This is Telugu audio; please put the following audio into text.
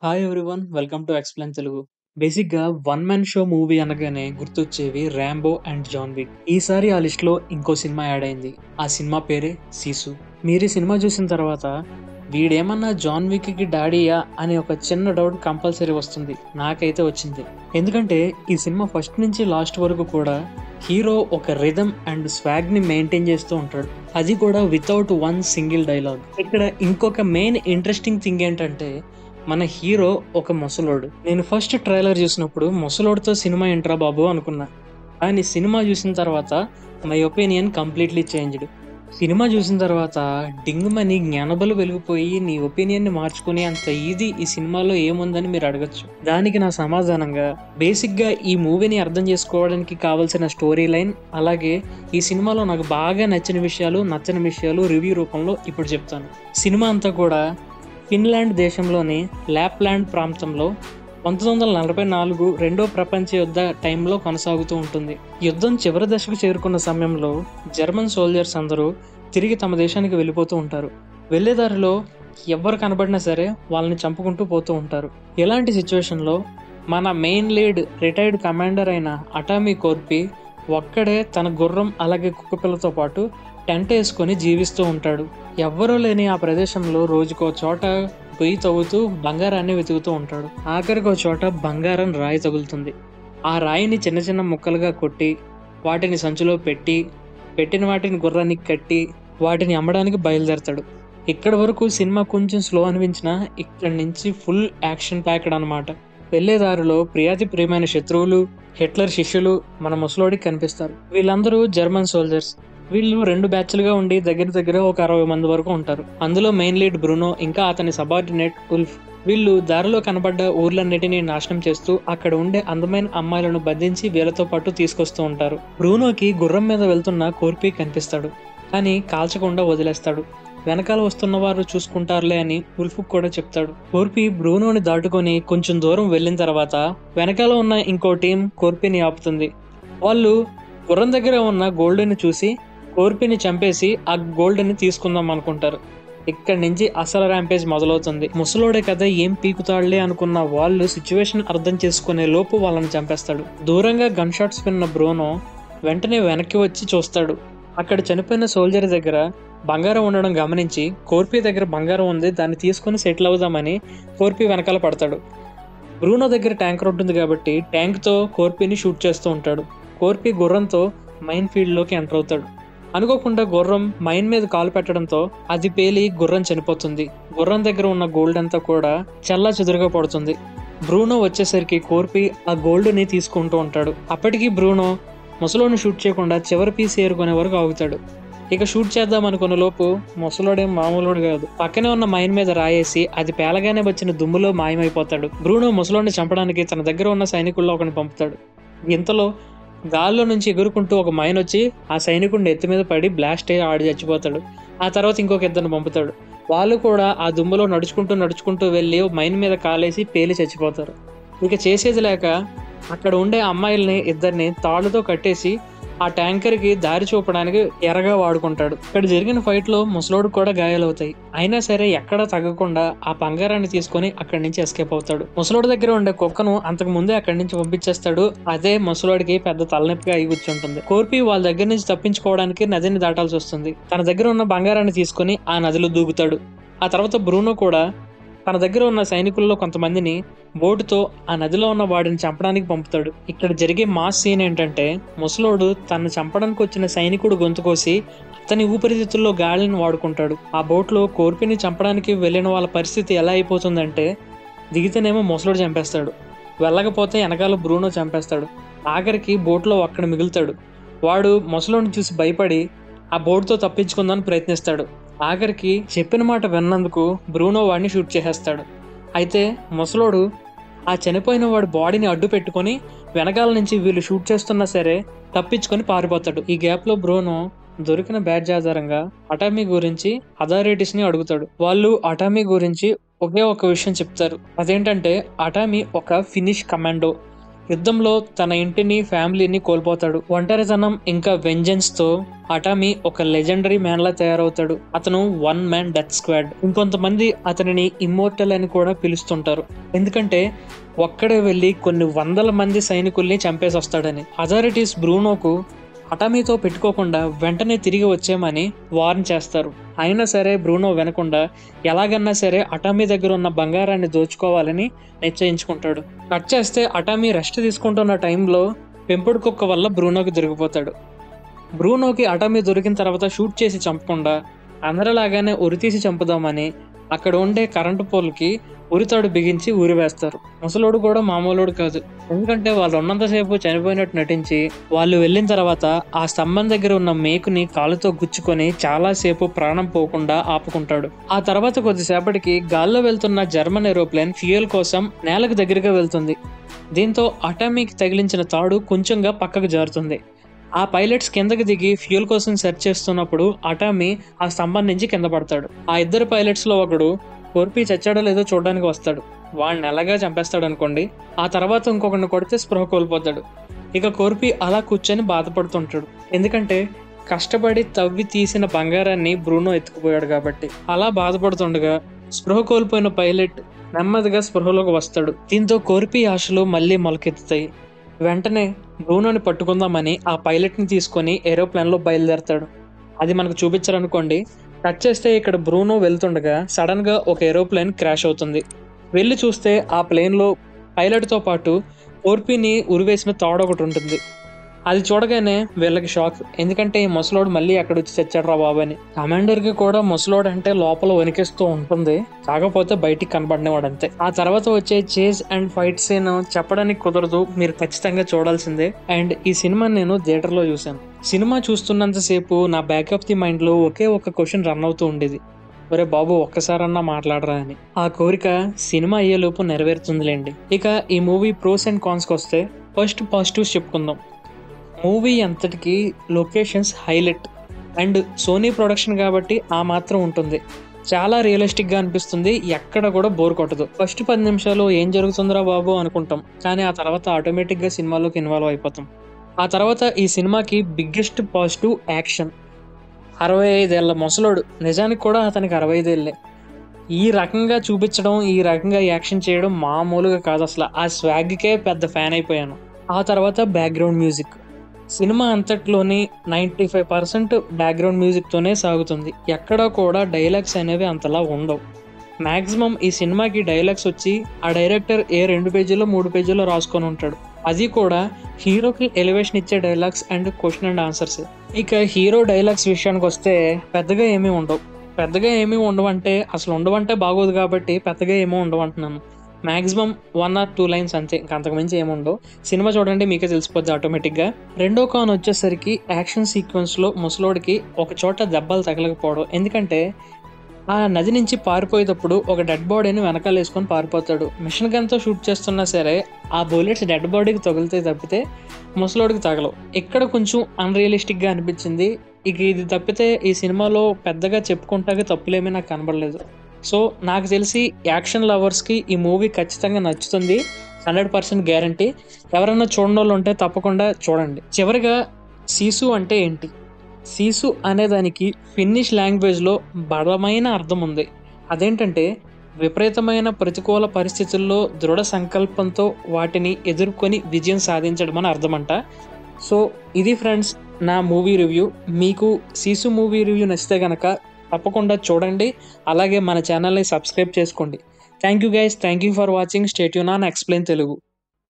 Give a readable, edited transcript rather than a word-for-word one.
Hi everyone welcome to explain Telugu. బేసిక్‌గా వన్ మ్యాన్ షో మూవీ అనగానే గుర్తొచ్చేవి 'రాంబో' అండ్ 'జాన్ విక్'. ఈసారి ఆ లిస్ట్‌లో ఇంకో సినిమా యాడ్ అయింది. ఆ సినిమా పేరే 'సిసు'. మీరు ఈ సినిమా చూసిన తర్వాత వీడేమన్నా 'జాన్ విక్‌కి డాడీయా' అనే ఒక చిన్న డౌట్ కంపల్సరీ వస్తుంది. నాకైతే వచ్చింది. ఎందుకంటే ఈ సినిమా ఫస్ట్ నుంచి లాస్ట్ వరకు కూడా హీరో ఒక రిథమ్ అండ్ స్వాగ్‌ని మెయింటైన్ చేస్తూ ఉంటాడు. అది కూడా వితౌట్ వన్ సింగిల్ డైలాగ్. ఇక్కడ ఇంకొక మెయిన్ ఇంట్రెస్టింగ్ థింగ్ ఏంటంటే మన హీరో ఒక ముసలోడు. నేను ఫస్ట్ ట్రైలర్ చూసినప్పుడు ముసలోడితో సినిమా ఏంట్రా బాబు అనుకున్నా. కానీ సినిమా చూసిన తర్వాత my opinion completely changed. Cinema చూసిన తర్వాత డింగుమని జ్ఞానబలు వెలిగిపోయి నీ ఒపీనియన్ని మార్చుకునే అంత ఈజీ ఈ సినిమాలో ఏముందని మీరు అడగచ్చు. దానికి నా సమాధానంగా బేసిక్‌గా ఈ మూవీని అర్థం చేసుకోవడానికి కావాల్సిన స్టోరీ లైన్, అలాగే ఈ సినిమాలో నాకు బాగా నచ్చిన విషయాలు, నచ్చని విషయాలు రివ్యూ రూపంలో ఇప్పుడు చెప్తాను. సినిమా అంతా కూడా ఫిన్లాండ్ దేశంలోని లాప్లాండ్ ప్రాంతంలో 1944 రెండో ప్రపంచ యుద్ధ టైంలో కొనసాగుతూ ఉంటుంది. యుద్ధం చివరి దశకు చేరుకున్న సమయంలో జర్మన్ సోల్జర్స్ అందరూ తిరిగి తమ దేశానికి వెళ్ళిపోతూ ఉంటారు. వెళ్ళేదారిలో ఎవ్వరు కనబడినా సరే వాళ్ళని చంపుకుంటూ పోతూ ఉంటారు. ఇలాంటి సిచ్యువేషన్లో మన మెయిన్ లీడ్ రిటైర్డ్ కమాండర్ అయిన అటామీ కోర్పి ఒక్కడే తన గుర్రం అలాగే కుక్కపిల్లతో పాటు టెంట్ వేసుకొని జీవిస్తూ ఉంటాడు. ఎవ్వరూ లేని ఆ ప్రదేశంలో రోజుకో చోట గొయ్యి తవ్వుతూ బంగారాన్ని వెతుకుతూ ఉంటాడు. ఆఖరికో చోట బంగారం రాయి తగులుతుంది. ఆ రాయిని చిన్న చిన్న ముక్కలుగా కొట్టి వాటిని సంచిలో పెట్టిన వాటిని గుర్రానికి కట్టి వాటిని అమ్మడానికి బయలుదేరతాడు. ఇక్కడ వరకు సినిమా కొంచెం స్లో అనిపించినా ఇక్కడి నుంచి ఫుల్ యాక్షన్ ప్యాక్డ్ అనమాట. వెళ్లేదారిలో ప్రియాతి ప్రియమైన శత్రువులు, హిట్లర్ శిష్యులు మన ముసలోడికి కనిపిస్తారు. వీళ్ళందరూ జర్మన్ సోల్జర్స్. వీళ్ళు 2 బ్యాచ్లుగా ఉండి దగ్గర ఒక 60 మంది వరకు ఉంటారు. అందులో మెయిన్ లీడ్ బ్రూనో, ఇంకా అతని సబార్డినేట్ ఉల్ఫ్. వీళ్ళు దారిలో కనబడ్డ ఊర్లన్నిటినీ నాశనం చేస్తూ అక్కడ ఉండే అందమైన అమ్మాయిలను బంధించి వీళ్ళతో పాటు తీసుకొస్తూ ఉంటారు. బ్రూనోకి గుర్రం మీద వెళ్తున్న కోర్పి కనిపిస్తాడు. కానీ కాల్చకుండా వదిలేస్తాడు. వెనకాల వస్తున్న వారు చూసుకుంటారులే అని ఉల్ఫ్ కూడా చెప్తాడు. కోర్పి బ్రూనోని దాటుకొని కొంచెం దూరం వెళ్ళిన తర్వాత వెనకాల ఉన్న ఇంకో టీం కోర్పిని ఆపుతుంది. వాళ్ళు గుర్రం దగ్గర ఉన్న గోల్డ్ని చూసి కోర్పిని చంపేసి ఆ గోల్డ్ని తీసుకుందాం అనుకుంటారు. ఇక్కడి నుంచి అసలు ర్యాంపేజ్ మొదలవుతుంది. ముసలోడే కదా ఏం పీకుతాడులే అనుకున్న వాళ్ళు సిచ్యువేషన్ అర్థం చేసుకునే లోపు వాళ్ళని చంపేస్తాడు. దూరంగా గన్ షాట్స్ విన్న బ్రూనో వెంటనే వెనక్కి వచ్చి చూస్తాడు. అక్కడ చనిపోయిన సోల్జర్ దగ్గర బంగారం ఉండడం గమనించి కోర్పి దగ్గర బంగారం ఉంది, దాన్ని తీసుకుని సెటిల్ అవుదామని కోర్పి వెనకాల పడతాడు. బ్రూనో దగ్గర ట్యాంకర్ ఉంటుంది కాబట్టి ట్యాంక్తో కోర్పిని షూట్ చేస్తూ ఉంటాడు. కోర్పి గుర్రంతో మైన్ ఫీల్డ్లోకి ఎంటర్ అవుతాడు. అనుకోకుండా గుర్రం మైన్ మీద కాలు పెట్టడంతో అది పేలి గుర్రం చనిపోతుంది. గుర్రం దగ్గర ఉన్న గోల్డ్ అంతా కూడా చల్లా చెదురుగా పడుతుంది. బ్రూనో వచ్చేసరికి కోర్పి ఆ గోల్డ్ని తీసుకుంటూ ఉంటాడు. అప్పటికి బ్రూనో ముసలోని షూట్ చేయకుండా చివరి పీస్ ఏరుకునే వరకు ఆగుతాడు. ఇక షూట్ చేద్దాం అనుకున్న లోపు ముసలోడేం మామూలుడు కాదు. పక్కనే ఉన్న మైన్ మీద రాయేసి అది పేలగానే వచ్చిన దుమ్ములో మాయమైపోతాడు. బ్రూనో ముసలోడిని చంపడానికి తన దగ్గర ఉన్న సైనికుల్లో ఒకరిని పంపుతాడు. ఇంతలో గాల్లో నుంచి ఎగురుకుంటూ ఒక మైన్ వచ్చి ఆ సైనికుడిని ఎత్తి మీద పడి బ్లాస్ట్ అయ్యి ఆడి చచ్చిపోతాడు. ఆ తర్వాత ఇంకొక ఇద్దరిని పంపుతాడు. వాళ్ళు కూడా ఆ దుమ్ములో నడుచుకుంటూ వెళ్ళి మైన్ మీద కాలేసి పేలి చచ్చిపోతారు. ఇక చేసేది లేక అక్కడ ఉండే అమ్మాయిల్ని ఇద్దరిని తాళ్ళతో కట్టేసి ఆ ట్యాంకర్కి దారి చూపడానికి ఎరగా వాడుకుంటాడు. ఇక్కడ జరిగిన ఫైట్ లో ముసలోడు కూడా గాయాలవుతాయి. అయినా సరే ఎక్కడా తగ్గకుండా ఆ బంగారాన్ని తీసుకొని అక్కడి నుంచి ఎస్కేప్ అవుతాడు. ముసలోడి దగ్గర ఉండే కుక్కను అంతకు ముందే అక్కడి నుంచి పంపించేస్తాడు. అదే ముసలోడికి పెద్ద తలనొప్పిగా అయి కూర్చుంటుంది. కోర్పి వాళ్ళ దగ్గర నుంచి తప్పించుకోవడానికి నదిని దాటాల్సి వస్తుంది. తన దగ్గర ఉన్న బంగారాన్ని తీసుకొని ఆ నదిలో దూకుతాడు. ఆ తర్వాత బ్రూనో కూడా తన దగ్గర ఉన్న సైనికుల్లో కొంతమందిని బోటుతో ఆ నదిలో ఉన్న వాడిని చంపడానికి పంపుతాడు. ఇక్కడ జరిగే మాస్ సీన్ ఏంటంటే ముసలోడు తను చంపడానికి వచ్చిన సైనికుడు గొంతు కోసి అతని ఊపిరితిత్తుల్లో గాలిని వాడుకుంటాడు. ఆ బోట్లో కోర్పిని చంపడానికి వెళ్ళిన వాళ్ళ పరిస్థితి ఎలా అయిపోతుందంటే దిగితేనేమో ముసలోడు చంపేస్తాడు, వెళ్ళకపోతే వెనకాల బ్రూనో చంపేస్తాడు. ఆఖరికి బోట్లో ఒక్కడ మిగులుతాడు. వాడు ముసలోడిని చూసి భయపడి ఆ బోట్తో తప్పించుకుందానికి ప్రయత్నిస్తాడు. ఆఖరికి చెప్పిన మాట విన్నందుకు బ్రూనో వాడిని షూట్ చేసేస్తాడు. అయితే ముసలోడు ఆ చనిపోయిన వాడి బాడీని అడ్డు పెట్టుకొని వెనకాల నుంచి వీళ్ళు షూట్ చేస్తున్నా సరే తప్పించుకొని పారిపోతాడు. ఈ గ్యాప్ లో బ్రూనో దొరికిన బ్యాడ్జ్ ఆధారంగా అటామీ గురించి అథారిటీస్ ని అడుగుతాడు. వాళ్ళు అటామీ గురించి ఒకే ఒక విషయం చెప్తారు. అదేంటంటే అటామీ ఒక ఫినిష్ కమాండో. యుద్ధంలో తన ఇంటిని, ఫ్యామిలీని కోల్పోతాడు. ఒంటరితనం ఇంకా వెంజెన్స్ తో అటామి ఒక లెజెండరీ మ్యాన్ లా తయారవుతాడు. అతను వన్ మ్యాన్ డెత్ స్క్వాడ్. ఇంకొంతమంది అతనిని ఇమ్మోర్టల్ అని కూడా పిలుస్తుంటారు, ఎందుకంటే ఒక్కడే వెళ్లి కొన్ని వందల మంది సైనికుల్ని చంపేసి వస్తాడని. అథారిటీస్ బ్రూనోకు అటామీతో పెట్టుకోకుండా వెంటనే తిరిగి వచ్చేయమని వార్న్ చేస్తారు. అయినా సరే బ్రూనో వినకుండా ఎలాగన్నా సరే అటామీ దగ్గర ఉన్న బంగారాన్ని దోచుకోవాలని నిశ్చయించుకుంటాడు. కట్ చేస్తే అటామీ రెస్ట్ తీసుకుంటున్న టైంలో పెంపుడు కుక్క వల్ల బ్రూనోకి దొరికిపోతాడు. బ్రూనోకి అటామీ దొరికిన తర్వాత షూట్ చేసి చంపకుండా అందరిలాగానే ఉరితీసి చంపుదామని అక్కడ ఉండే కరెంటు పోల్కి ఉరితాడు బిగించి ఊరివేస్తారు. ముసలోడు కూడా మామూలోడు కాదు, ఎందుకంటే వాళ్ళు ఉన్నంతసేపు చనిపోయినట్టు నటించి వాళ్ళు వెళ్ళిన తర్వాత ఆ స్తంభం దగ్గర ఉన్న మేకుని కాలుతో గుచ్చుకొని చాలాసేపు ప్రాణం పోకుండా ఆపుకుంటాడు. ఆ తర్వాత కొద్దిసేపటికి గాల్లో వెళ్తున్న జర్మన్ ఏరోప్లేన్ ఫ్యూయల్ కోసం నేలకు దగ్గరగా వెళ్తుంది. దీంతో అటామీకి తగిలించిన తాడు కొంచెంగా పక్కకు జారుతుంది. ఆ పైలట్స్ కిందకి దిగి ఫ్యూయల్ కోసం సెర్చ్ చేస్తున్నప్పుడు అటామీ ఆ స్తంభం నుంచి కింద పడతాడు. ఆ ఇద్దరు పైలట్స్ లో ఒకడు కోర్పీ చచ్చాడో లేదో చూడడానికి వస్తాడు. వాడిని ఎలాగా చంపేస్తాడు అనుకోండి. ఆ తర్వాత ఇంకొకరిని కొడితే స్పృహ కోల్పోతాడు. ఇక కోర్పీ అలా కూర్చొని బాధపడుతుంటాడు, ఎందుకంటే కష్టపడి తవ్వి తీసిన బంగారాన్ని బ్రూనో ఎత్తుకుపోయాడు కాబట్టి. అలా బాధపడుతుండగా స్పృహ కోల్పోయిన పైలట్ నెమ్మదిగా స్పృహలోకి వస్తాడు. దీంతో కోర్పీ ఆశలు మళ్ళీ మొలకెత్తుతాయి. వెంటనే బ్రూనోని పట్టుకుందామని ఆ పైలట్ని తీసుకొని ఏరోప్లేన్లో బయలుదేరతాడు. అది మనకు చూపించారనుకోండి. కట్ చేస్తే ఇక్కడ బ్రూనో వెళ్తుండగా సడన్ గా ఒక ఏరోప్లేన్ క్రాష్ అవుతుంది. వెళ్ళి చూస్తే ఆ ప్లేన్లో పైలట్తో పాటు కోర్పీని ఉరివేసిన తాడు ఒకటి ఉంటుంది. అది చూడగానే వీళ్ళకి షాక్, ఎందుకంటే ఈ ముసలోడు మళ్ళీ అక్కడ వచ్చి చచ్చాడు బాబు అని. కమాండర్కి కూడా ముసలోడు అంటే లోపల వణికిస్తూ ఉంటుంది, కాకపోతే బయటికి కనబడినవాడు అంతే. ఆ తర్వాత వచ్చే చేజ్ అండ్ ఫైట్ సీన్ చెప్పడానికి కుదరదు, మీరు ఖచ్చితంగా చూడాల్సిందే. అండ్ ఈ సినిమా నేను థియేటర్లో చూశాను. సినిమా చూస్తున్నంతసేపు నా బ్యాక్ ఆఫ్ ది మైండ్ లో ఒకే ఒక క్వశ్చన్ రన్ అవుతూ ఉండేది, ఒరే బాబు ఒక్కసారన్నా మాట్లాడరా అని. ఆ కోరిక సినిమా అయ్యేలోపు నెరవేరుతుందిలేండి. ఇక ఈ మూవీ ప్రోస్ అండ్ కాన్స్కి వస్తే ఫస్ట్ పాజిటివ్స్ చెప్పుకుందాం. మూవీ అంతటికి locations highlight and Sony production కాబట్టి ఆ మాత్రం ఉంటుంది. చాలా రియలిస్టిక్గా అనిపిస్తుంది, ఎక్కడ కూడా బోర్ కొట్టదు. ఫస్ట్ 10 నిమిషాలు ఏం జరుగుతుందిరా బాబు అనుకుంటాం, కానీ ఆ తర్వాత ఆటోమేటిక్గా సినిమాలోకి ఇన్వాల్వ్ అయిపోతాం. ఆ తర్వాత ఈ సినిమాకి బిగ్గెస్ట్ పాజిటివ్ యాక్షన్. 65 ఏళ్ల ముసలోడు, నిజానికి కూడా అతనికి 65 ఏళ్ళే. ఈ రకంగా చూపించడం, ఈ రకంగా యాక్షన్ చేయడం మామూలుగా కాదు అసలు. ఆ స్వాగ్కే పెద్ద ఫ్యాన్ అయిపోయాను. ఆ తర్వాత బ్యాక్గ్రౌండ్ మ్యూజిక్. సినిమా అంతట్లోని 95% బ్యాక్గ్రౌండ్ మ్యూజిక్తోనే సాగుతుంది. ఎక్కడా కూడా డైలాగ్స్ అనేవి అంతలా ఉండవు. మ్యాక్సిమం ఈ సినిమాకి డైలాగ్స్ వచ్చి ఆ డైరెక్టర్ 2 పేజీలో 3 పేజీలో రాసుకొని ఉంటాడు. అది కూడా హీరోకి ఎలివేషన్ ఇచ్చే dialogues and question and answers. ఇక హీరో డైలాగ్స్ విషయానికి వస్తే పెద్దగా ఏమీ ఉండవంటే అసలు ఉండవంటే బాగోదు కాబట్టి పెద్దగా ఏమీ ఉండవంటున్నాను. మ్యాక్సిమం 1 or 2 లైన్స్ అంతే, ఇంకా అంతకుమించి ఏముండవు. సినిమా చూడండి మీకే తెలిసిపోద్ది ఆటోమేటిక్గా. రెండో కాన్ వచ్చేసరికి యాక్షన్ సీక్వెన్స్లో ముసలోడికి ఒక చోట దెబ్బలు తగలకపోవడం. ఎందుకంటే ఆ నది నుంచి పారిపోయేటప్పుడు ఒక డెడ్ బాడీని వెనకాల వేసుకొని పారిపోతాడు. మిషన్ గన్తో షూట్ చేస్తున్నా సరే ఆ బుల్లెట్స్ డెడ్ బాడీకి తగిలితే తప్పితే ముసలోడికి తగలవు. ఇక్కడ కొంచెం అన్రియలిస్టిక్గా అనిపించింది. ఇక ఇది తప్పితే ఈ సినిమాలో పెద్దగా చెప్పుకుంటాక తప్పులేమీ నాకు కనబడలేదు. సో నాకు తెలిసి యాక్షన్ లవర్స్కి ఈ మూవీ ఖచ్చితంగా నచ్చుతుంది, 100% గ్యారంటీ. ఎవరైనా చూడని వాళ్ళు ఉంటే తప్పకుండా చూడండి. చివరిగా సీసు అంటే ఏంటి? సీసు అనేదానికి ఫిన్నిష్ లాంగ్వేజ్లో బలమైన అర్థం ఉంది. అదేంటంటే విపరీతమైన ప్రతికూల పరిస్థితుల్లో దృఢ సంకల్పంతో వాటిని ఎదుర్కొని విజయం సాధించడం అని అర్థమంట. సో ఇది ఫ్రెండ్స్ నా మూవీ రివ్యూ. మీకు సీసు మూవీ రివ్యూ నచ్చితే కనుక తప్పకుండా చూడండి, అలాగే మన ఛానల్ని సబ్స్క్రైబ్ చేసుకోండి. Thank you guys, thank you for watching. Stay tune on explain Telugu.